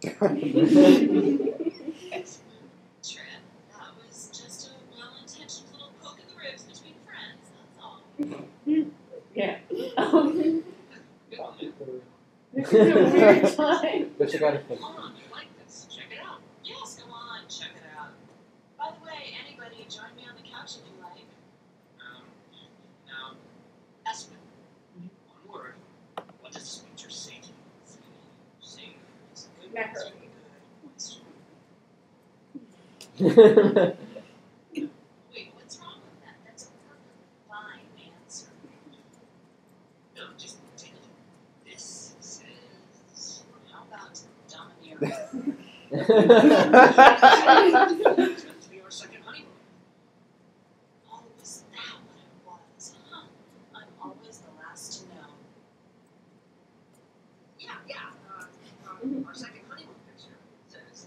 Trip. That was just a well-intentioned little poke in the ribs between friends, that's all. Yeah. This is a weird time. But you gotta think. Come on, you like this. Check it out. Yes, come on, check it out. By the way, anybody, join me on the couch if you like. Now, Espen, one word. What does this picture say to you? Say it's a good Macaroni. Wait, what's wrong with that? That's a perfectly fine answer. No, just take a look. This says, How about domineer? it's meant to be our second honeymoon. Oh, is that what it was? Huh? I'm always the last to know. Yeah. Our second honeymoon picture says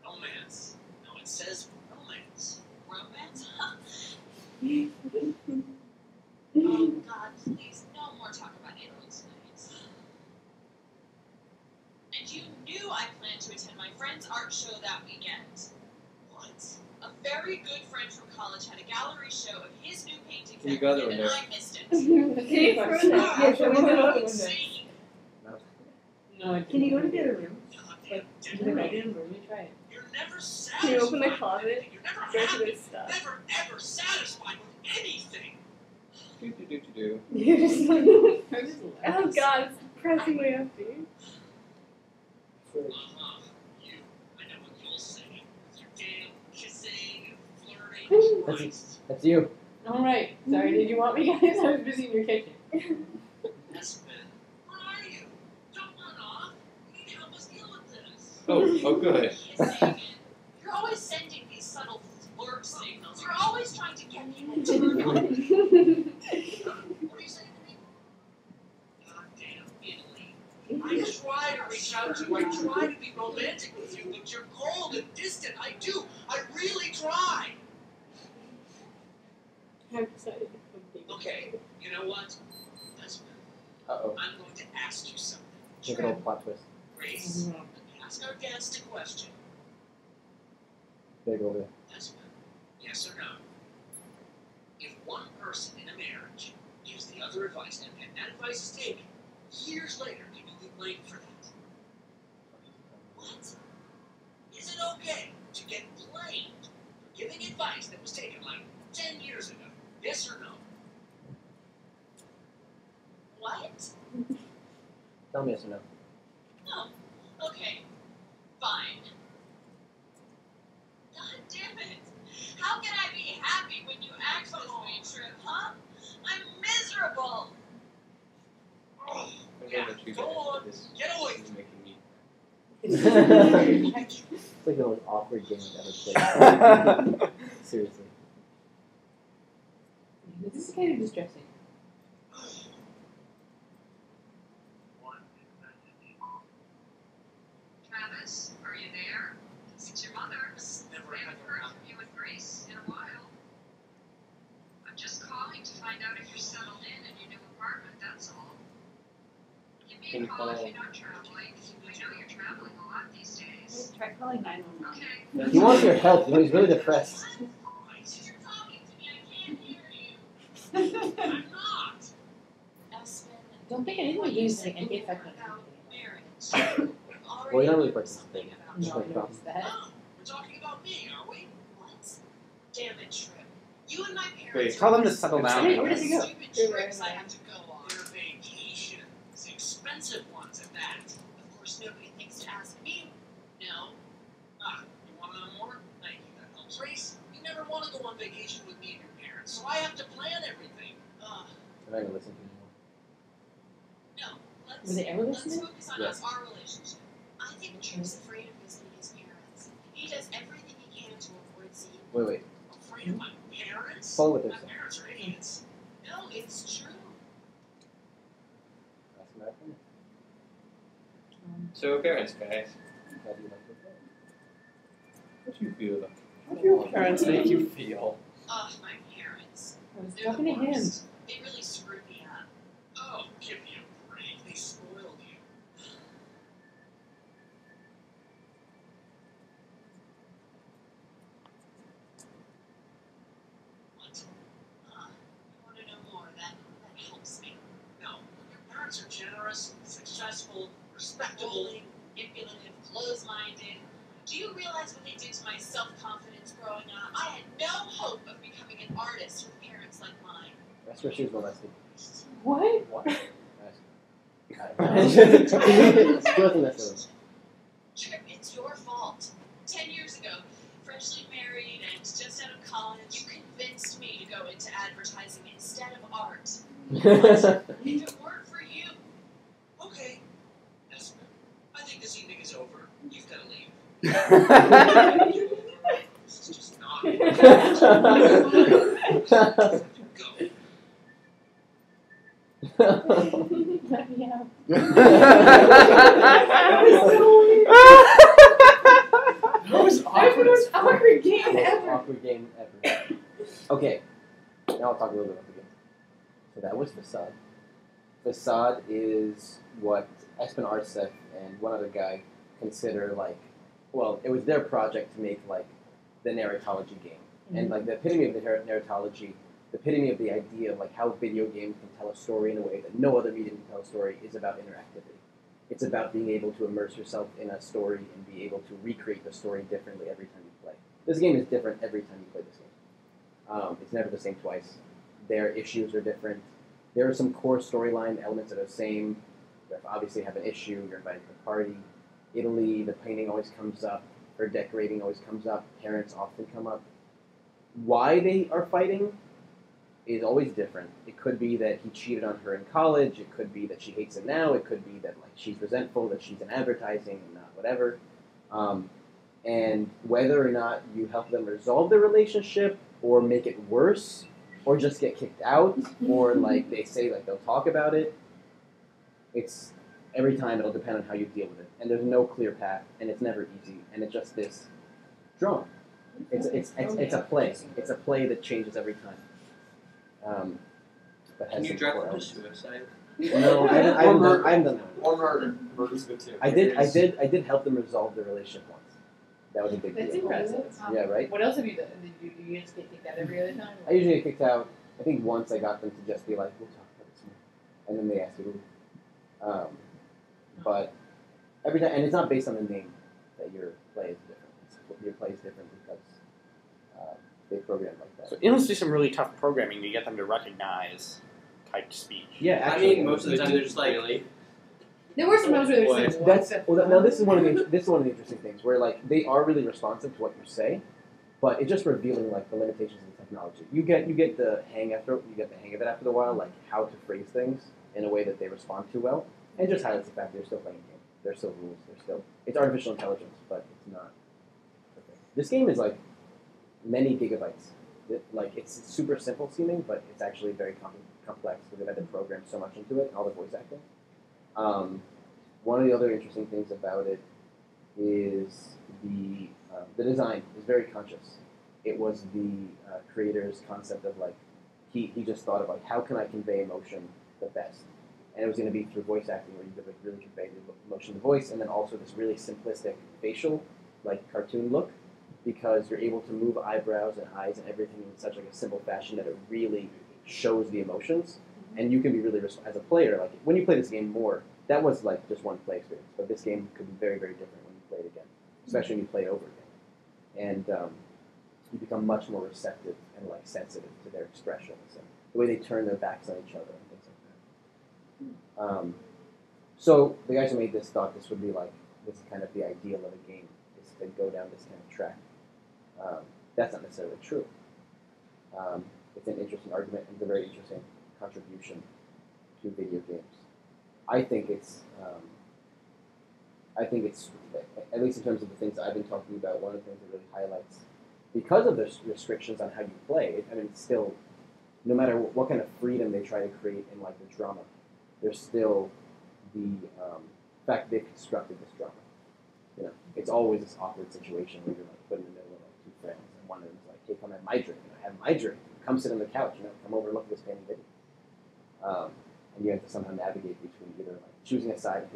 romance. No, it says romance. Romance? Huh? Oh, God, please, no more talk about aliens tonight. And you knew I planned to attend my friend's art show that weekend. What? A very good friend from college had a gallery show of his new paintings You that got the weekend, and window. I missed it. Okay, for a minute. Yeah, show me the other window. Insane. No, can you go to the other room? Like, Into the bedroom room, you try it. You're never satisfied. Can you open the with closet? anything. You're never Go to happy. this stuff. Never ever satisfied with anything. Do. You're just like, Oh god, it's depressingly empty. You. I know what you'll say. With your damn kissing and flirting. Christ. That's you. alright. Sorry, did you want me, guys? I was busy in your kitchen. Espen, where are you? Don't run off. We need to help us deal with this. Oh, good. Kissing. You're always sending these subtle flirt signals. You're always trying to get people turned on. What are you saying to me? Goddamn Italy. I try to reach out to you. I try to be romantic with you, but you're cold and distant. I do. I really try. I'm excited. Okay, you know what? Espen, Uh-oh. I'm going to ask you something. Take an old plot twist. Grace, ask our guest a question. Big over there. Espen, yes or no? If one person in a marriage gives the other advice and that advice is taken, years later, can you be blamed for that? What? Is it okay to get blamed for giving advice that was taken like 10 years ago? Yes or no? What? Tell me yes or no. Oh, okay. Fine. God damn it. How can I be happy when you act this way, Trip, huh? I'm miserable. I know that you Go on. this Get away. is making me. It's It's like the most awkward game I've ever played. Seriously. This is kind of distressing. Travis, are you there? It's your mother. Never I had haven't heard from you and Grace in a while. I'm just calling to find out if you're settled in your new apartment, that's all. Give me Can a you call if call- you're not traveling. I know you're traveling a lot these days. Try calling 911. Okay. He wants your help. You know, he's really depressed. You're talking to me. I can't hear you. I'm not. Espen, Don't think anything would use like any effect on about anything. marriage. Well, you're not really Already participating. something No, about I noticed that. Oh, we're talking about me, are we? What? Damn it, Trip. You and my parents. Wait, are tell them on to settle down. Hey, where does he go? Stupid You're trips there, I man. have to go on. They're vacations. Expensive ones at that. Of course, nobody thinks to ask me. No. You want to know more? Thank you, that helps. Grace, you never want to go on vacation with me and your parents, so I have to plan everything. Ugh. I'm not gonna listen to you anymore. No. Let's, Will they ever let's listen to it? focus on Yes. our relationship. I think Trip's afraid of visiting his parents. He does everything he can to avoid seeing them. Wait. Afraid of my parents? Follow what My they're saying. parents are idiots. No, it's true. Ask him that for So parents, guys, How do you like your parents? how do you feel? How do your parents make you feel? Ugh, my parents. I was They're talking the to him. worst. They really screwed me up. Oh, give me a break. They spoiled you. glamorous, successful, respectable, manipulative, close-minded. Do you realize what they did to my self-confidence growing up? I had no hope of becoming an artist with parents like mine. That's where she was molested. What? What? She wasn't necessarily. Chip, it's your fault. 10 years ago, freshly married and just out of college, you convinced me to go into advertising instead of art. If it weren't for you, Okay, Espen, I think this evening is over. You've got to leave. This is just not. Go. Let me out. That was That was awkward. the most awkward game Most ever. awkward game ever. Okay, now I'll talk a little bit about the game. So that was Facade. Facade is what Espen Artseth and one other guy consider like, well, it was their project to make like the narratology game. And like the epitome of the narratology, the epitome of the idea of like how video games can tell a story in a way that no other medium can tell a story is about interactivity. It's about being able to immerse yourself in a story and be able to recreate the story differently every time you play. This game is different every time you play this game. It's never the same twice. Their issues are different. There are some core storyline elements that are the same. You obviously have an issue, you're invited to the party. Italy, the painting always comes up. Her decorating always comes up. Parents often come up. Why they are fighting is always different. It could be that he cheated on her in college. It could be that she hates him now. It could be that like she's resentful that she's in advertising and not whatever. And whether or not you help them resolve their relationship or make it worse or just get kicked out or like they say like they'll talk about it, it's every time it'll depend on how you deal with it. And there's no clear path and it's never easy and it's just this drama. It's a play. It's a play that changes every time. But has Can you some drive core them to elements. suicide? No, I haven't done that. Or murder. Murder's good too. I did help them resolve their relationship once. That was a big That's deal. impressive. Yeah, right? What else have you done? Did you just get kicked out every other time? I usually get kicked out. I think once I got them to just be like, we'll talk about this more. And then they asked me to leave. But every time, and it's not based on the name that your play is different. Your play is different because they program like that. So it must do some really tough programming to get them to recognize typed speech. Yeah, I actually. mean, most of the time they're just like, really? There were some times where What? they were saying That's well. Now this is one of the interesting things where like they are really responsive to what you say, but it's just revealing like the limitations of the technology. You get the hang of it after a while, like how to phrase things in a way that they respond to well, and just highlights the fact they're still playing a game. There's still rules. It's artificial intelligence, but it's not perfect. This game is like many gigabytes. It's super simple seeming, but it's actually very complex because they've had to program so much into it and all the voice acting. One of the other interesting things about it is the design is very conscious. It was the creator's concept of like he just thought of like how can I convey emotion the best, and it was going to be through voice acting where you could like really convey the emotion in the voice, and then also this really simplistic facial like cartoon look because you're able to move eyebrows and eyes and everything in such like a simple fashion that it really shows the emotions. And you can be really, as a player, like when you play this game more, that was like just one play experience. But this game could be very, very different when you play it again, especially when you play it over again. And you become much more receptive and like sensitive to their expressions and the way they turn their backs on each other and things like that. So the guys who made this thought this would be like, this is kind of the ideal of a game, is to go down this kind of track. That's not necessarily true. It's an interesting argument and it's a very interesting contribution to video games. I think it's at least in terms of the things I've been talking about, one of the things it really highlights, because of the restrictions on how you play, I mean, it's still, no matter what kind of freedom they try to create in like the drama, there's still the fact that they've constructed this drama. You know, it's always this awkward situation where you're like put in the middle of like two friends, and one of them is like, "Hey, come have my drink," and I have my drink. Come sit on the couch, come over and look at this painting video. And you have to somehow navigate between either like choosing a side and